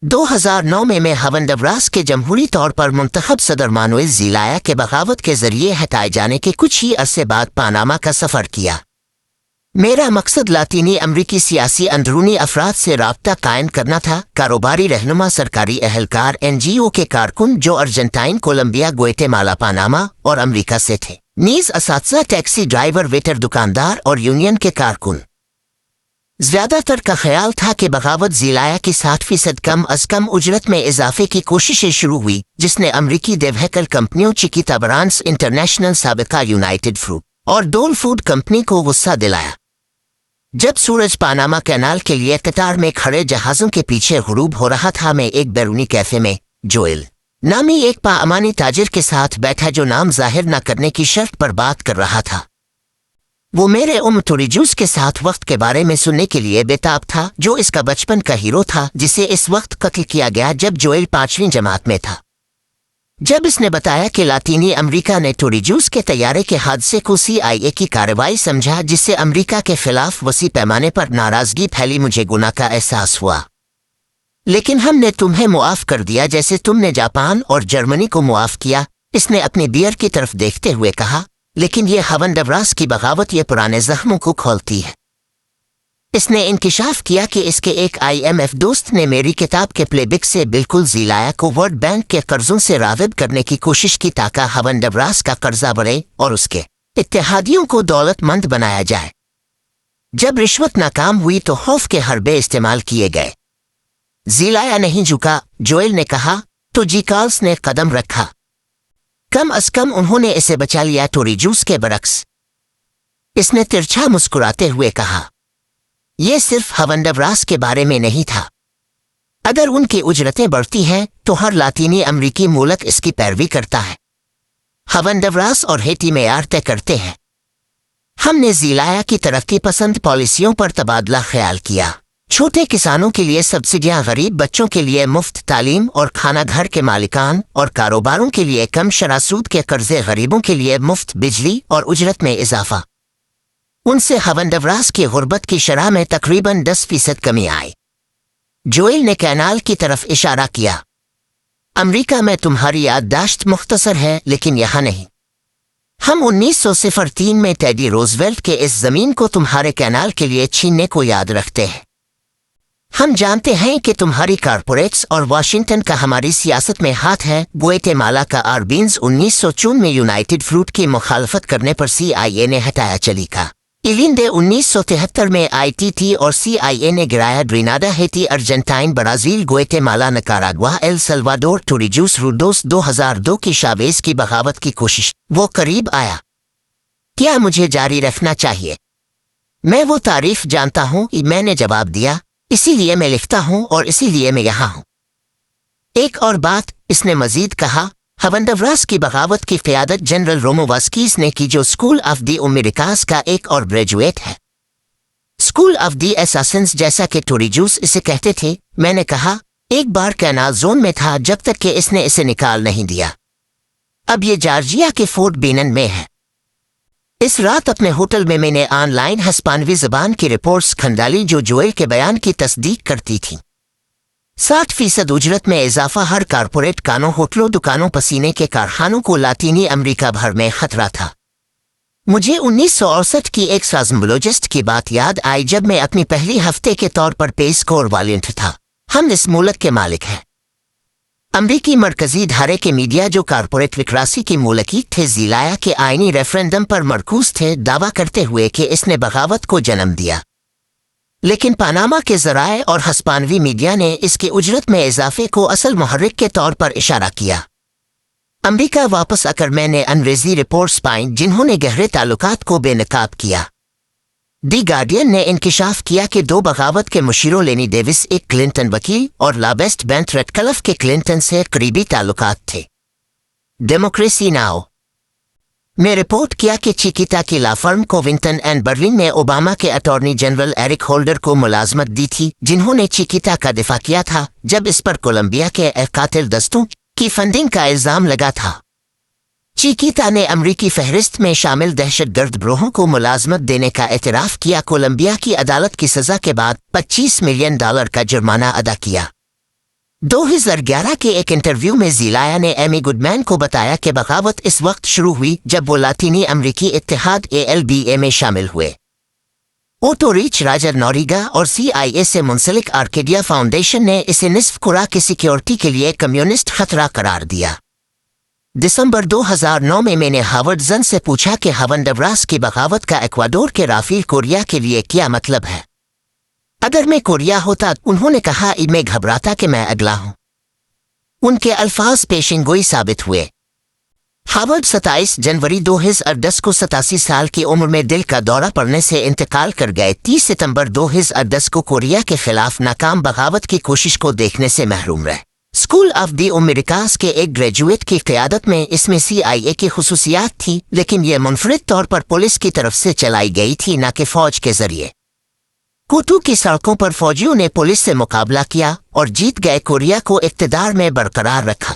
2009 में हवंडवरास के जमहूरी तौर पर मुंतखब सदर मानुएल ज़ेलाया के बगावत के जरिए हटाए जाने के कुछ ही अरसे बाद पनामा का सफ़र किया। मेरा मकसद लातीनी अमरीकी सियासी अंदरूनी अफराद से राब्ता कायम करना था। कारोबारी रहनुमा, सरकारी एहलकार, NGO के कारकुन जो अर्जेंटाइन, कोलंबिया, ग्वाटेमाला, पनामा और अमरीका से थे, नीज असातिज़ा, टैक्सी ड्राइवर, वेटर, दुकानदार और यूनियन के कारकुन। ज्यादातर का ख्याल था कि बगावत ज़ेलाया की 60% कम अज कम उजरत में इजाफे की कोशिशें शुरू हुई, जिसने अमरीकी देवहकल कंपनियों चिकिता ब्रांड्स इंटरनेशनल, साबिका यूनाइटेड फ्रूट और डोल फूड कंपनी को गुस्सा दिलाया। जब सूरज पनामा कैनाल के लिए कतार में खड़े जहाज़ों के पीछे गुरूब हो रहा था, मैं एक बैरूनी कैफे में जोएल नामी एक पाअमानी ताजिर के साथ बैठा जो नाम जाहिर न करने की शर्त पर बात कर रहा था। वो मेरे टोरिजूस के साथ वक्त के बारे में सुनने के लिए बेताब था, जो इसका बचपन का हीरो था, जिसे इस वक्त कत्ल किया गया जब जोएल 5वीं जमात में था। जब इसने बताया कि लातीनी अमेरिका ने टोरिजूस के तैयारे के हादसे को CIA की कार्रवाई समझा, जिससे अमेरिका के खिलाफ वसी पैमाने पर नाराजगी फैली, मुझे गुनाह का एहसास हुआ। लेकिन हमने तुम्हें मुआफ कर दिया जैसे तुमने जापान और जर्मनी को मुआफ किया। इसने अपनी बियर की तरफ देखते हुए कहा, लेकिन ये हवंडवरास की बगावत ये पुराने जख्मों को खोलती है। इसने इंकिशाफ किया कि इसके एक IMF दोस्त ने मेरी किताब के प्लेबिक से बिल्कुल ज़ेलाया को वर्ल्ड बैंक के कर्जों से राग़िब करने की कोशिश की ताकि हवंडवरास का कर्जा बढ़े और उसके इत्तेहादियों को दौलतमंद बनाया जाए। जब रिश्वत नाकाम हुई तो खौफ के हरबे इस्तेमाल किए गए। ज़ेलाया नहीं झुका, जोएल ने कहा, तो जीकाल्स ने कदम रखा। कम अज कम उन्होंने इसे बचा लिया, टोरिजूस के बरक्स। इसने तिरछा मुस्कुराते हुए कहा, यह सिर्फ हवंडवरास के बारे में नहीं था। अगर उनकी उजरतें बढ़ती हैं तो हर लातीनी अमरीकी मुल्क इसकी पैरवी करता है। हवंडवरास और हेटी मेयार तय करते हैं। हमने ज़ेलाया की तरक्की पसंद पॉलिसियों पर तबादला ख्याल किया। छोटे किसानों के लिए सब्सिडियां, गरीब बच्चों के लिए मुफ्त तालीम और खाना, घर के मालिकान और कारोबारों के लिए कम शरह सूद के कर्जे, गरीबों के लिए मुफ्त बिजली और उजरत में इजाफा। उनसे हवंडवरास की गुर्बत की शरह में तकरीबन 10% कमी आई। जोएल ने कैनाल की तरफ इशारा किया। अमरीका में तुम्हारी याददाश्त मुख्तसर है, लेकिन यहाँ नहीं। हम 1903 में टेडी रोजवेल्ट के इस जमीन को तुम्हारे कैनाल के लिए छीनने को याद रखते हैं। हम जानते हैं कि तुम्हारी कारपोरेट्स और वाशिंगटन का हमारी सियासत में हाथ है। ग्वाटेमाला का आर्बीन्स 1904 में यूनाइटेड फ्रूट की मुखालफत करने पर CIA ने हटाया चली का। इलिंडे 1973 में ITT और CIA ने गिराया। Grenada, Haiti, Argentine, Brazil, Guatemala, Nicaragua, El Salvador, Torrijos, रूडोस। 2002 की शावेज की बगावत की कोशिश, वो करीब आया। क्या मुझे जारी रखना चाहिए? मैं वो तारीफ जानता हूँ। मैंने जवाब दिया, इसीलिए मैं लिखता हूँ और इसीलिए मैं यहाँ हूँ। एक और बात, इसने मजीद कहा, हवंडवरास की बगावत की क़यादत जनरल रोमो वास्कीज ने की, जो स्कूल ऑफ दी अमेरिकास का एक और ग्रेजुएट है। स्कूल ऑफ दी असैसिन्स, जैसा कि टोरिजूस इसे कहते थे। मैंने कहा, एक बार कैनाल जोन में था जब तक कि इसने इसे निकाल नहीं दिया। अब ये जॉर्जिया के फोर्ट बेनन में है। इस रात अपने होटल में मैंने ऑनलाइन हिस्पानवी ज़बान की रिपोर्ट्स खंगाली जो जोएल के बयान की तस्दीक करती थी। 60% उजरत में इजाफा हर कारपोरेट कानों, होटलों, दुकानों, पसीने के कारखानों को लातीनी अमेरिका भर में खतरा था। मुझे 1968 की एक साज़मोलॉजिस्ट की बात याद आई जब मैं अपनी पहली हफ्ते के तौर पर पेस कोर वालियंट था। हम इस मुल्क के मालिक हैं। अमरीकी मरकजी धारे के मीडिया जो कारपोरेट विक्रासी की मुल्की थे, ज़ेलाया के आईनी रेफरेंडम पर मरकूज थे, दावा करते हुए कि इसने बगावत को जन्म दिया। लेकिन पनामा के ज़राए और हिस्पानवी मीडिया ने इसकी उजरत में इजाफे को असल मुहर्रिक के तौर पर इशारा किया। अमरीका वापस आकर मैंने अंग्रेजी रिपोर्ट्स पाई जिन्होंने गहरे ताल्लुकात को बेनकाब किया। दी गार्डियन ने इंकिशाफ किया कि 2 बगावत के मुशीरों लेनी डेविस, एक क्लिंटन वकील, और लाबेस्ट बेंट रेडक्लिफ के क्लिंटन से करीबी ताल्लुकात थे। डेमोक्रेसी नाउ में रिपोर्ट किया कि चिकिता की ला फर्म कोविंटन एंड बर्लिन ने ओबामा के अटॉर्नी जनरल एरिक होल्डर को मुलाजमत दी थी, जिन्होंने चिकिता का दिफा किया था जब इस पर कोलंबिया के कातिल दस्तों की फंडिंग का इल्जाम लगा था। چیکیتا نے امریکی فہرست میں شامل دہشت گرد گروہوں کو ملازمت دینے کا اعتراف کیا۔ کولمبیا کی عدالت کی سزا کے بعد $25 ملین کا جرمانہ ادا کیا۔ 2011 کے ایک انٹرویو میں زیلایا نے ایمی گڈمین کو بتایا کہ بغاوت اس وقت شروع ہوئی جب وہ لاطینی امریکی اتحاد ALBA میں شامل ہوئے۔ اوٹو ریچ راجر نوریگا اور CIA سے منسلک آرکیڈیا فاؤنڈیشن نے اسے نصف خوراک کی سیکیورٹی کے لیے کمیونسٹ خطرہ قرار دیا۔ دسمبر 2009 میں نے ہاورڈ زن سے پوچھا کہ ہونڈوراس کی بغاوت کا ایکواڈور کے رافیل کوریا کے لیے کیا مطلب ہے۔ اگر میں کوریا ہوتا، انہوں نے کہا، میں گھبراتا کہ میں اگلا ہوں۔ ان کے الفاظ پیشن گوئی ثابت ہوئے۔ ہاورڈ 27 جنوری 2010 کو 87 سال کی عمر میں دل کا دورہ پڑنے سے انتقال کر گئے۔ 30 ستمبر 2010 کو کوریا کے خلاف ناکام بغاوت کی کوشش کو دیکھنے سے محروم رہے۔ اسکول آف دی امریکاز کے ایک گریجویٹ کی قیادت میں اس میں CIA کی خصوصیات تھی، لیکن یہ منفرد طور پر پولیس کی طرف سے چلائی گئی تھی، نہ کہ فوج کے ذریعے۔ کوٹو کی سڑکوں پر فوجیوں نے پولیس سے مقابلہ کیا اور جیت گئے، کوریا کو اقتدار میں برقرار رکھا۔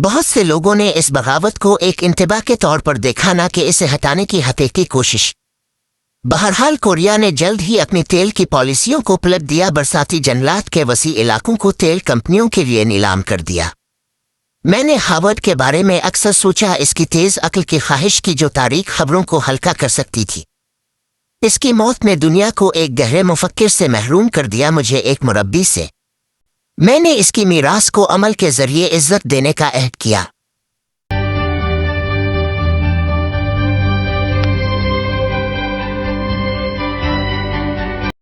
بہت سے لوگوں نے اس بغاوت کو ایک انتباہ کے طور پر دیکھا، نہ کہ اسے ہٹانے کی حقیقی کوشش۔ بہرحال کوریا نے جلد ہی اپنی تیل کی پالیسیوں کو پلٹ دیا، برساتی جنگلات کے وسیع علاقوں کو تیل کمپنیوں کے لیے نیلام کر دیا۔ میں نے ہاورڈ کے بارے میں اکثر سوچا، اس کی تیز عقل کی خواہش کی جو تاریخ خبروں کو ہلکا کر سکتی تھی۔ اس کی موت نے دنیا کو ایک گہرے مفکر سے محروم کر دیا، مجھے ایک مربی سے۔ میں نے اس کی میراث کو عمل کے ذریعے عزت دینے کا عہد کیا۔